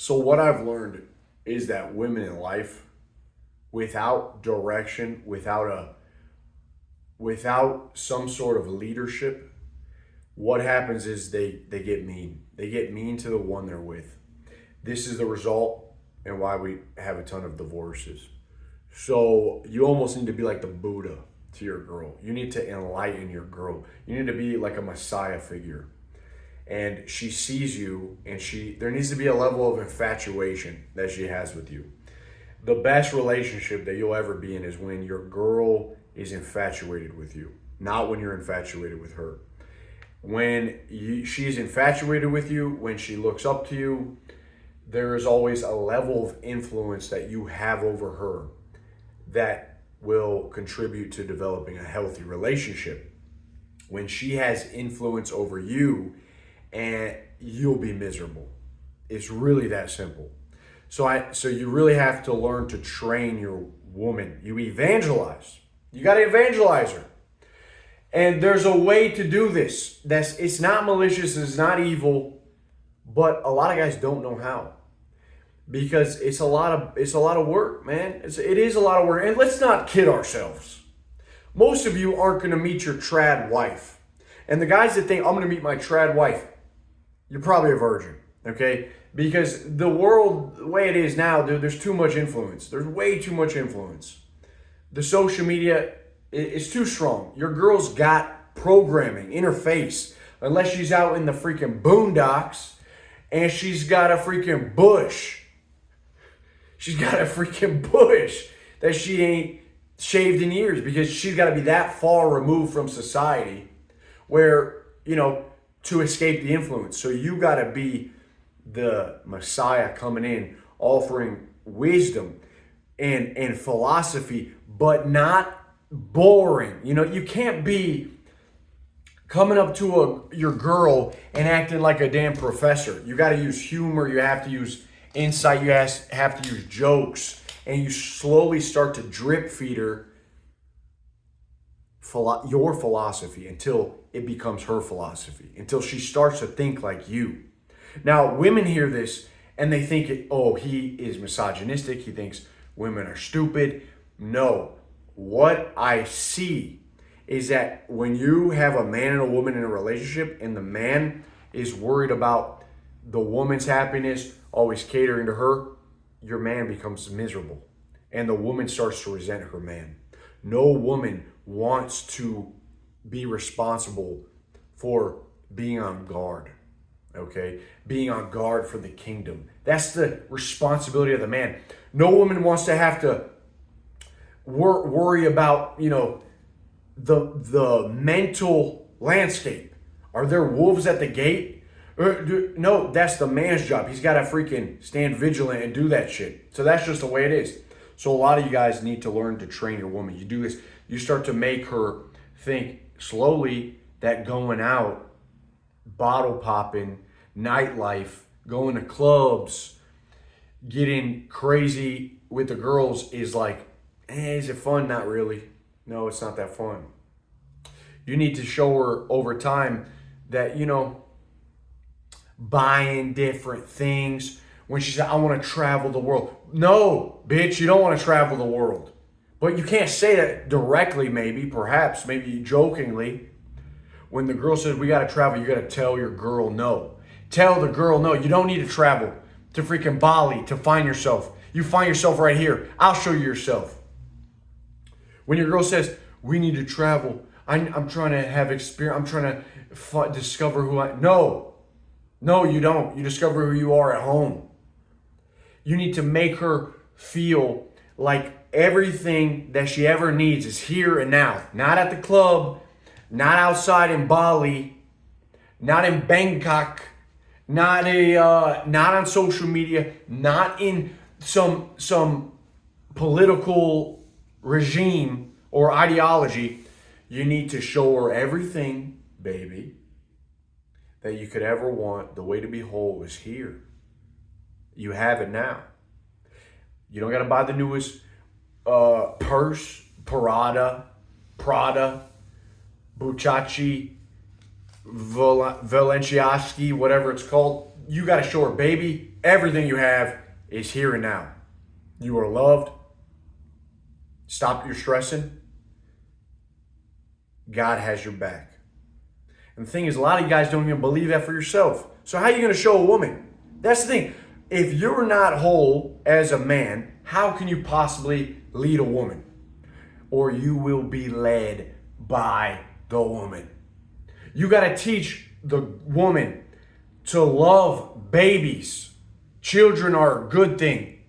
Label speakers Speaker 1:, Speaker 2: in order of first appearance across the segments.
Speaker 1: So what I've learned is that women in life, without direction, without some sort of leadership, what happens is they get mean. They get mean to the one they're with. This is the result and why we have a ton of divorces. So you almost need to be like the Buddha to your girl. You need to enlighten your girl. You need to be like a messiah figure. And she sees you, and there needs to be a level of infatuation that she has with you. The best relationship that you'll ever be in is when your girl is infatuated with you, not when you're infatuated with her. She's infatuated with you, when she looks up to you, there is always a level of influence that you have over her that will contribute to developing a healthy relationship. When she has influence over you, and you'll be miserable. It's really that simple. So you really have to learn to train your woman. You evangelize. You got to evangelize her. And there's a way to do this. It's not malicious, it's not evil, but a lot of guys don't know how. Because it's a lot of work, man. It is a lot of work. And let's not kid ourselves. Most of you aren't going to meet your trad wife. And the guys that think, I'm going to meet my trad wife, you're probably a virgin, okay? Because the world, the way it is now, dude, there's too much influence. There's way too much influence. The social media is too strong. Your girl's got programming in her face, unless she's out in the freaking boondocks and she's got a freaking bush. She's got a freaking bush that she ain't shaved in years, because she's got to be that far removed from society where, to escape the influence. So you got to be the Messiah coming in, offering wisdom and philosophy, but not boring. You can't be coming up to your girl and acting like a damn professor. You got to use humor. You have to use insight. You have to use jokes. And you slowly start to drip feed her your philosophy until it becomes her philosophy, until she starts to think like you. Now, women hear this and they think, he is misogynistic. He thinks women are stupid. No. What I see is that when you have a man and a woman in a relationship and the man is worried about the woman's happiness, always catering to her, your man becomes miserable. And the woman starts to resent her man. No woman wants to be responsible for being on guard, okay? Being on guard for the kingdom. That's the responsibility of the man. No woman wants to have to worry about, the mental landscape. Are there wolves at the gate? No, that's the man's job. He's got to freaking stand vigilant and do that shit. So that's just the way it is. So a lot of you guys need to learn to train your woman. You do this, you start to make her think slowly that going out, bottle popping, nightlife, going to clubs, getting crazy with the girls is like, is it fun? Not really. No, it's not that fun. You need to show her over time that, buying different things. When she said, I want to travel the world. No, bitch, you don't want to travel the world. But you can't say that directly, maybe jokingly. When the girl says, we got to travel, you got to tell your girl no. Tell the girl no. You don't need to travel to freaking Bali to find yourself. You find yourself right here. I'll show you yourself. When your girl says, we need to travel, I'm trying to have experience, I'm trying to discover who I... No, you don't. You discover who you are at home. You need to make her feel like everything that she ever needs is here and now. Not at the club, not outside in Bali, not in Bangkok, not on social media, not in some political regime or ideology. You need to show her everything, baby, that you could ever want. The way to be whole is here. You have it now. You don't got to buy the newest purse, Prada, Bucciacci, Valenciaski, whatever it's called. You got to show her, baby, everything you have is here and now. You are loved. Stop your stressing. God has your back. And the thing is, a lot of you guys don't even believe that for yourself. So how are you going to show a woman? That's the thing. If you're not whole as a man, how can you possibly lead a woman? Or you will be led by the woman. You got to teach the woman to love babies. Children are a good thing.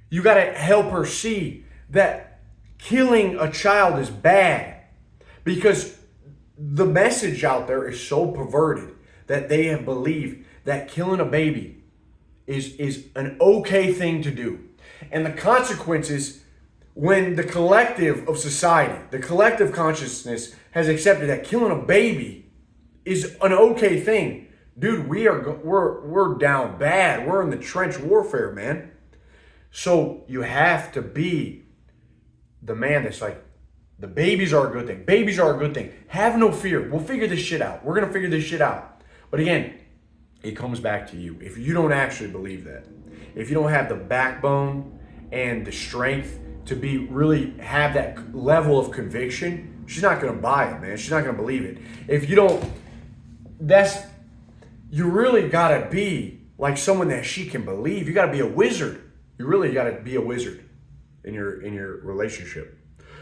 Speaker 1: You got to help her see that killing a child is bad, because the message out there is so perverted that they have believed that killing a baby is an okay thing to do. And the consequences, when the collective of society, the collective consciousness has accepted that killing a baby is an okay thing. Dude, we're down bad. We're in the trench warfare, man. So you have to be the man that's like, the babies are a good thing. Babies are a good thing. Have no fear. We'll figure this shit out. We're going to figure this shit out. But again, it comes back to you. If you don't actually believe that, if you don't have the backbone and the strength to be really have that level of conviction, she's not going to buy it, man. She's not going to believe it. If you don't, you really got to be like someone that she can believe. You got to be a wizard. You really got to be a wizard in your relationship.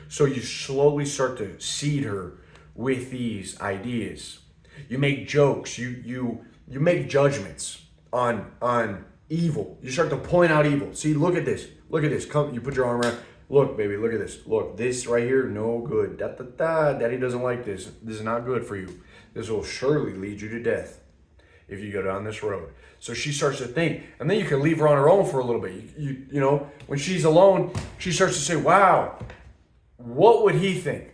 Speaker 1: So you slowly start to seed her with these ideas. You make jokes. You make judgments on evil. You start to point out evil. See, look at this. Look at this. Come, you put your arm around. Look, baby, look at this. Look, this right here, no good. Da, da, da. Daddy doesn't like this. This is not good for you. This will surely lead you to death if you go down this road. So she starts to think, and then you can leave her on her own for a little bit. You know, when she's alone, she starts to say, wow, what would he think?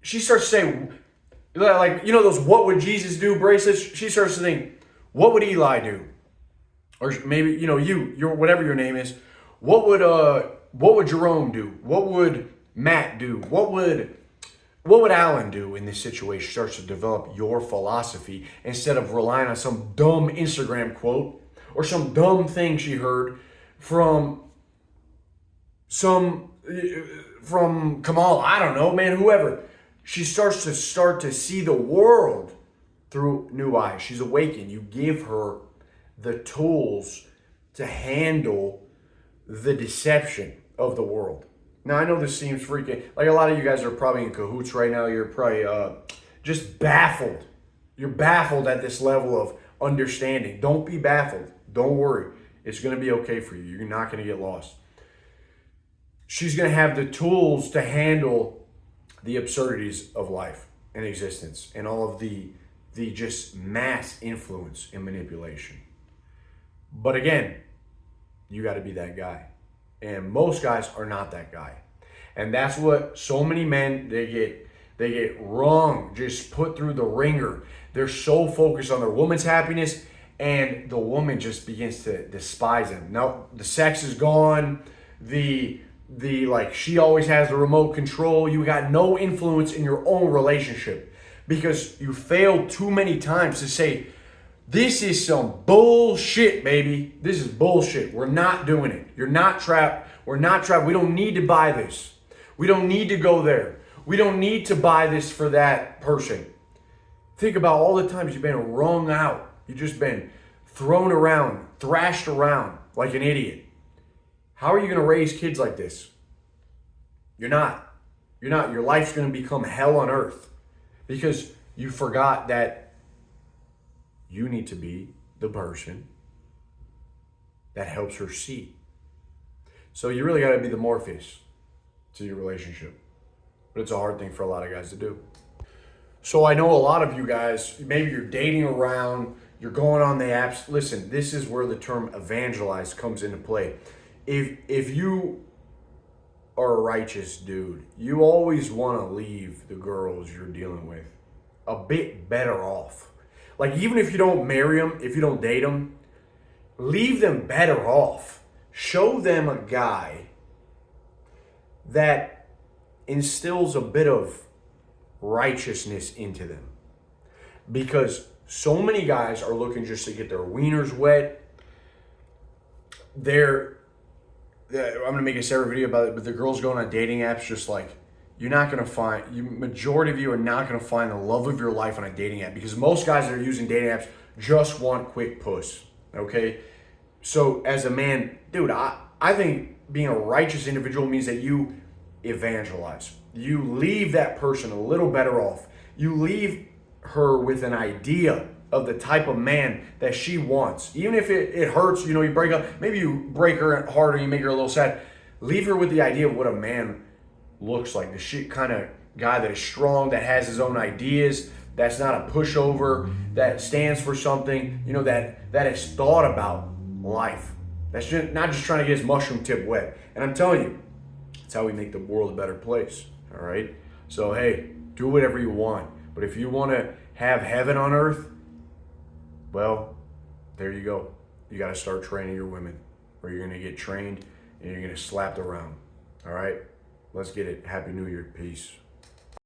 Speaker 1: She starts to say, like, you know those what would Jesus do bracelets? She starts to think, what would Eli do? Or maybe, you know, your whatever your name is, what would Jerome do? What would Matt do? What would Alan do in this situation? She starts to develop your philosophy instead of relying on some dumb Instagram quote or some dumb thing she heard from Kamal, I don't know, man, whoever. She starts to see the world through new eyes. She's awakened. You give her the tools to handle the deception of the world. Now, I know this seems freaking, like a lot of you guys are probably in cahoots right now. You're probably just baffled. You're baffled at this level of understanding. Don't be baffled. Don't worry. It's going to be okay for you. You're not going to get lost. She's going to have the tools to handle the absurdities of life and existence and all of the just mass influence and manipulation. But again, you got to be that guy. And most guys are not that guy. And that's what so many men, they get wrong, just put through the ringer. They're so focused on their woman's happiness, and the woman just begins to despise them. Now, the sex is gone. The like, she always has the remote control. You got no influence in your own relationship because you failed too many times to say, this is some bullshit, baby. This is bullshit. We're not doing it. You're not trapped. We're not trapped. We don't need to buy this. We don't need to go there. We don't need to buy this for that person. Think about all the times you've been wrung out. You've just been thrown around, thrashed around like an idiot. How are you going to raise kids like this? You're not. You're not. Your life's going to become hell on earth because you forgot that you need to be the person that helps her see. So you really got to be the Morpheus to your relationship. But it's a hard thing for a lot of guys to do. So I know a lot of you guys, maybe you're dating around, you're going on the apps. Listen, this is where the term evangelize comes into play. If you are a righteous dude, you always want to leave the girls you're dealing with a bit better off. Like, even if you don't marry them, if you don't date them, leave them better off. Show them a guy that instills a bit of righteousness into them. Because so many guys are looking just to get their wieners wet, I'm gonna make a separate video about it, but the girls going on dating apps, just like, you're not gonna find, majority of you are not gonna find the love of your life on a dating app, because most guys that are using dating apps just want quick puss. Okay, so as a man, dude, I think being a righteous individual means that you evangelize. You leave that person a little better off. You leave her with an idea of the type of man that she wants. Even if it hurts, you break up, maybe you break her heart or you make her a little sad. Leave her with the idea of what a man looks like. The shit kind of guy that is strong, that has his own ideas, that's not a pushover, that stands for something, that has thought about life. That's not just trying to get his mushroom tip wet. And I'm telling you, that's how we make the world a better place. All right? So, hey, do whatever you want. But if you want to have heaven on earth, well, there you go. You got to start training your women, or you're going to get trained and you're going to get slapped around. All right? Let's get it. Happy New Year. Peace.